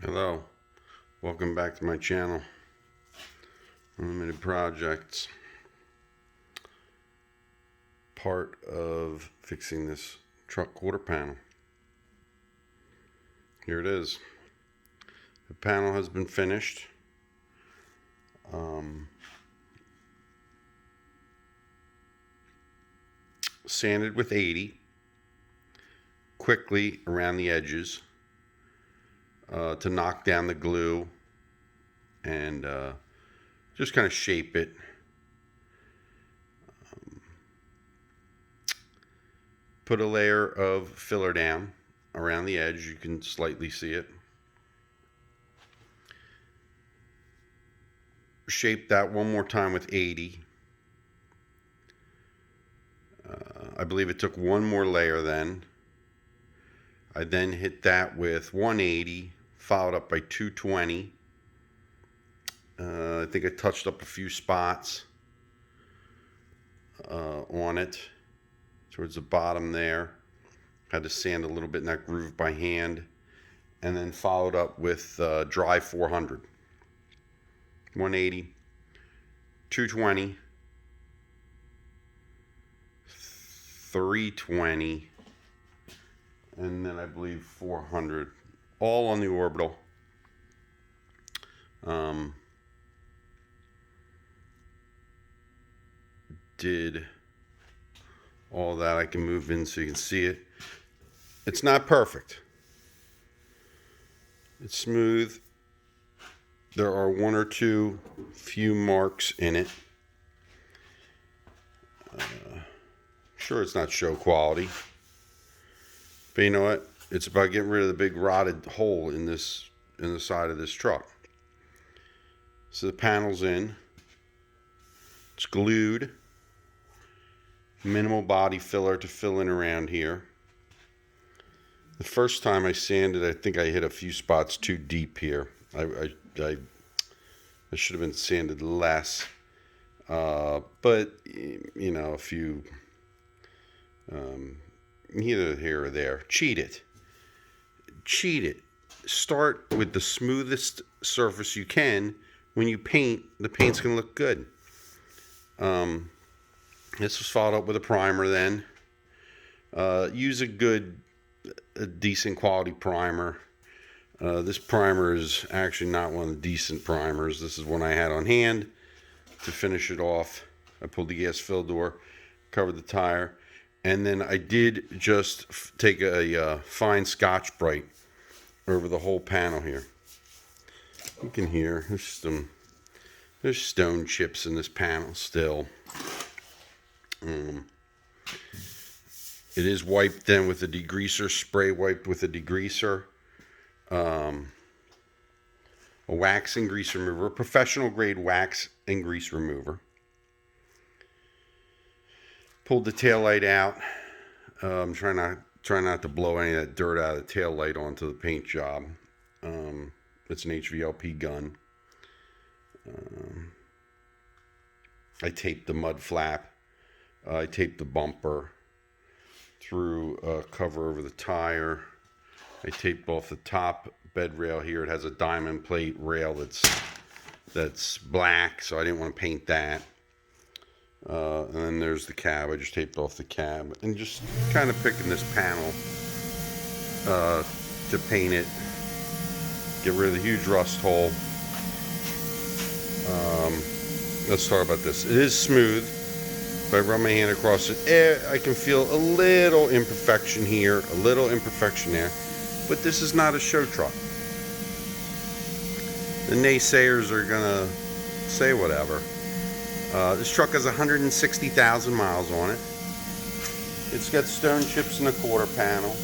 Hello, welcome back to my channel. Unlimited Projects. Part of fixing this truck quarter panel. Here it is. The panel has been finished. Sanded with 80 quickly around the edges to knock down the glue and just kind of shape it. Put a layer of filler down around the edge. You can slightly see it. Shape that one more time with 80. I believe it took one more layer then. I then hit that with 180, followed up by 220. I think I touched up a few spots on it towards the bottom there. Had to sand a little bit in that groove by hand, and then followed up with dry 400. 180, 220, 320, and then I believe 400, all on the orbital. Did all that. I can move in so you can see it. It's not perfect. It's smooth. There are one or two few marks in it. Sure, it's not show quality, but you know what? It's about getting rid of the big rotted hole in the side of this truck. So the panel's in. It's glued. Minimal body filler to fill in around here. The first time I sanded, I think I hit a few spots too deep here. I should have been sanded less. But you know, a few either here or there. Cheat it. Start with the smoothest surface you can. When you paint, the paint's gonna look good. This was followed up with a primer then. Use a decent quality primer. This primer is actually not one of the decent primers. This is one I had on hand to finish it off. I pulled the gas fill door, covered the tire, and then I did just take a fine Scotch Brite over the whole panel here. You can hear there's stone chips in this panel still. It is wiped then with a degreaser, spray wiped with a degreaser, a wax and grease remover, a professional grade wax and grease remover. Pulled the tail light out. I'm trying not to blow any of that dirt out of the tail light onto the paint job. It's an HVLP gun. I taped the mud flap. I taped the bumper, threw a cover over the tire. I taped off the top bed rail here. It has a diamond plate rail that's black, so I didn't want to paint that. And then there's the cab. I just taped off the cab and just kind of picking this panel to paint it. Get rid of the huge rust hole. Let's talk about this. It is smooth. If I run my hand across it, I can feel a little imperfection here, a little imperfection there. But this is not a show truck. The naysayers are going to say whatever. This truck has 160,000 miles on it. It's got stone chips in the quarter panel.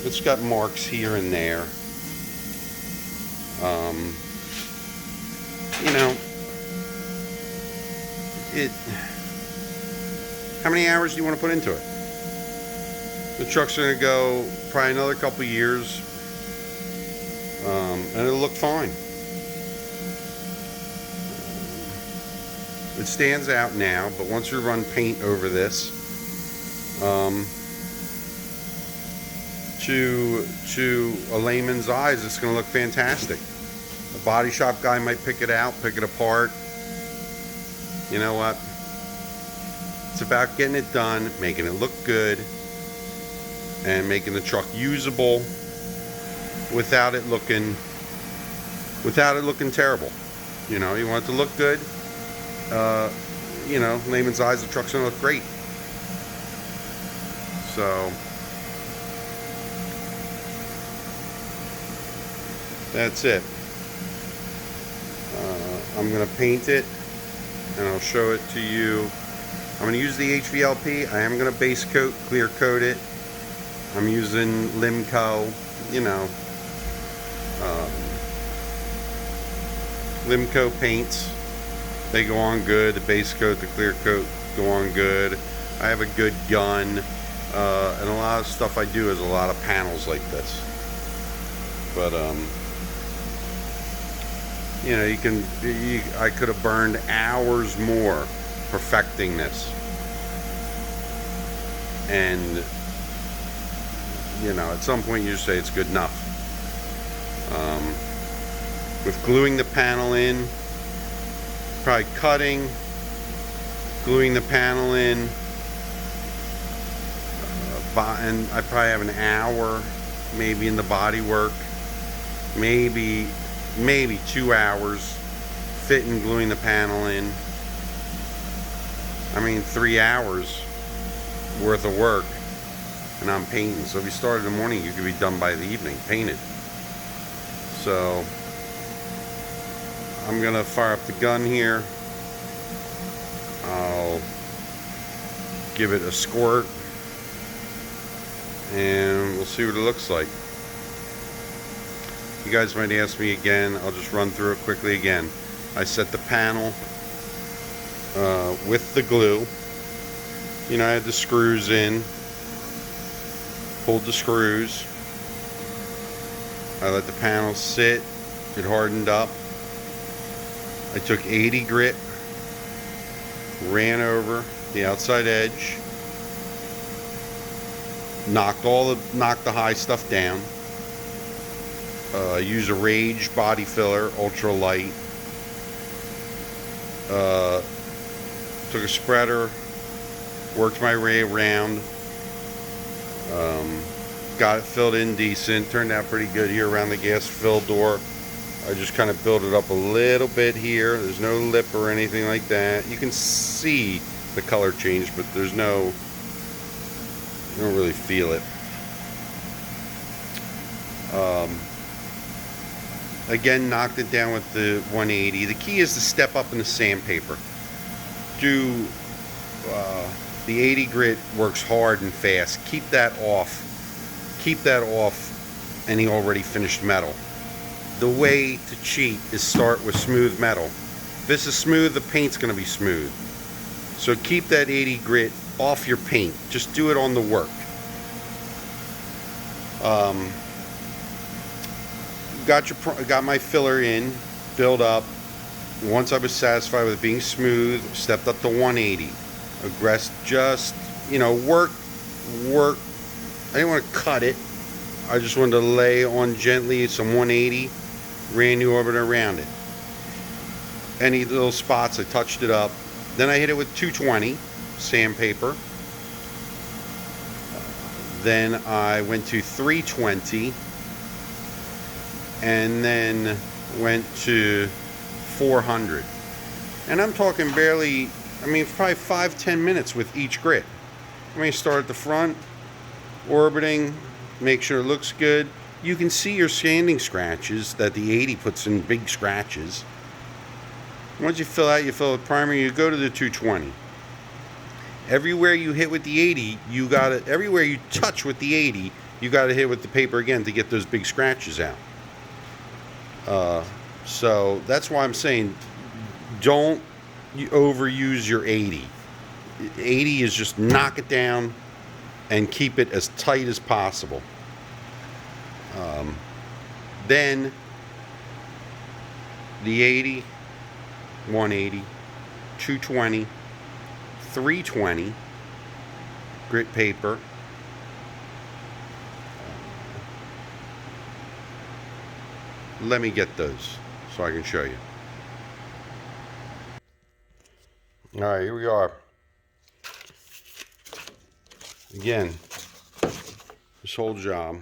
It's got marks here and there. You know, how many hours do you want to put into it? The truck's going to go probably another couple years, and it'll look fine. It stands out now, but once you run paint over this, to a layman's eyes, it's going to look fantastic. A body shop guy might pick it out, pick it apart. You know what? It's about getting it done, making it look good, and making the truck usable without it looking terrible. You know, you want it to look good. You know, layman's eyes, the truck's gonna look great. So that's it. I'm gonna paint it, and I'll show it to you. I'm gonna use the HVLP. I am gonna base coat, clear coat it. I'm using Limco, you know, Limco paints. They go on good. The base coat, the clear coat go on good. I have a good gun, and a lot of stuff I do is a lot of panels like this. But you know, I could have burned hours more perfecting this, and you know, at some point you just say it's good enough. With gluing the panel in, probably cutting, gluing the panel in, and I probably have an hour maybe in the body work, maybe 2 hours fitting, gluing the panel in. I mean, 3 hours worth of work, and I'm painting. So if you start in the morning, you could be done by the evening painted. So I'm gonna fire up the gun here. I'll give it a squirt, and we'll see what it looks like. You guys might ask me again. I'll just run through it quickly again. I set the panel with the glue. You know, I had the screws in, pulled the screws. I let the panel sit. It hardened up. I took 80 grit, ran over the outside edge, knocked the high stuff down. Use a Rage body filler, ultra light. Took a spreader, worked my way around. Got it filled in decent. Turned out pretty good here around the gas fill door. I just kind of built it up a little bit here. There's no lip or anything like that. You can see the color change, but there's no, you don't really feel it. Again, knocked it down with the 180. The key is to step up in the sandpaper. Do the 80 grit works hard and fast. Keep that off. Keep that off any already finished metal. The way to cheat is start with smooth metal. If this is smooth, the paint's going to be smooth. So keep that 80 grit off your paint. Just do it on the work. Got my filler in, filled up. Once I was satisfied with it being smooth, stepped up to 180. Just, you know, work. I didn't want to cut it. I just wanted to lay on gently some 180, ran the orbiter around it. Any little spots, I touched it up. Then I hit it with 220 sandpaper. Then I went to 320, and then went to 400. And I'm talking barely, I mean, probably 5-10 minutes with each grit. I mean, start at the front, orbiting, make sure it looks good. You can see your sanding scratches that the 80 puts in big scratches. Once you fill out, you fill with primer, you go to the 220. Everywhere you hit with the 80, everywhere you touch with the 80, you gotta hit with the paper again to get those big scratches out. So that's why I'm saying, don't overuse your 80. 80 is just knock it down and keep it as tight as possible. Then the 80, 180, 220, 320 grit paper, Let me get those so I can show you. All right, here we are. Again, this whole job.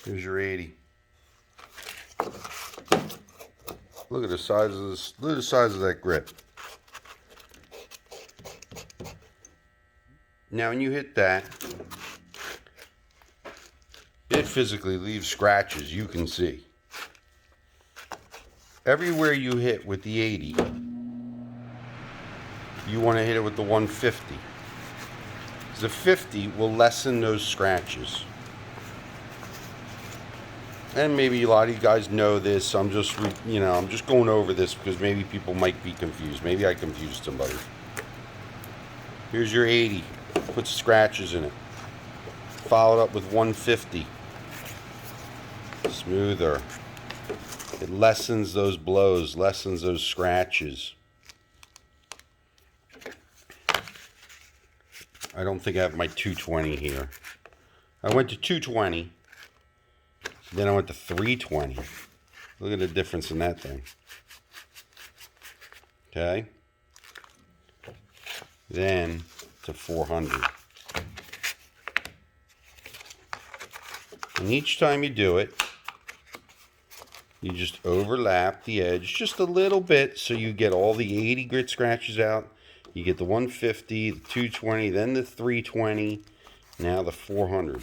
Here's your 80. Look at the size of this. Look at the size of that grip. Now, when you hit that, it physically leaves scratches. You can see. Everywhere you hit with the 80, you want to hit it with the 150. The 50 will lessen those scratches. And maybe a lot of you guys know this. I'm just, I'm just going over this because maybe people might be confused. Maybe I confused somebody. Here's your 80. Put scratches in it. Followed up with 150. Smoother. It lessens those blows, lessens those scratches. I don't think I have my 220 here. I went to 220. Then I went to 320. Look at the difference in that thing. Okay. Then to 400. And each time you do it, you just overlap the edge just a little bit so you get all the 80 grit scratches out. You get the 150, the 220, then the 320, now the 400.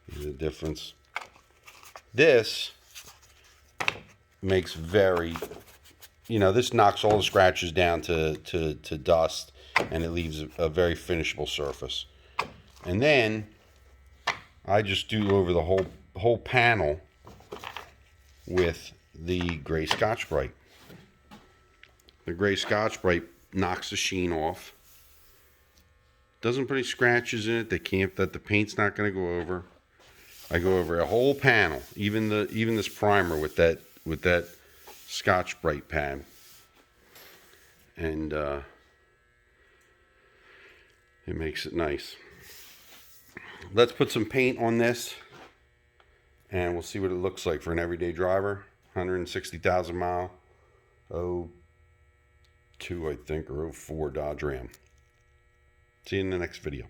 There's the difference. This makes this knocks all the scratches down to dust, and it leaves a very finishable surface. And then I just do over the whole panel with the gray Scotch-Brite. The gray Scotch-Brite knocks the sheen off. Doesn't put any scratches in it that the paint's not going to go over. I go over a whole panel, even this primer with that Scotch-Brite pad, and it makes it nice. Let's put some paint on this, and we'll see what it looks like for an everyday driver. 160,000 mile, 02 I think, or 04 Dodge Ram. See you in the next video.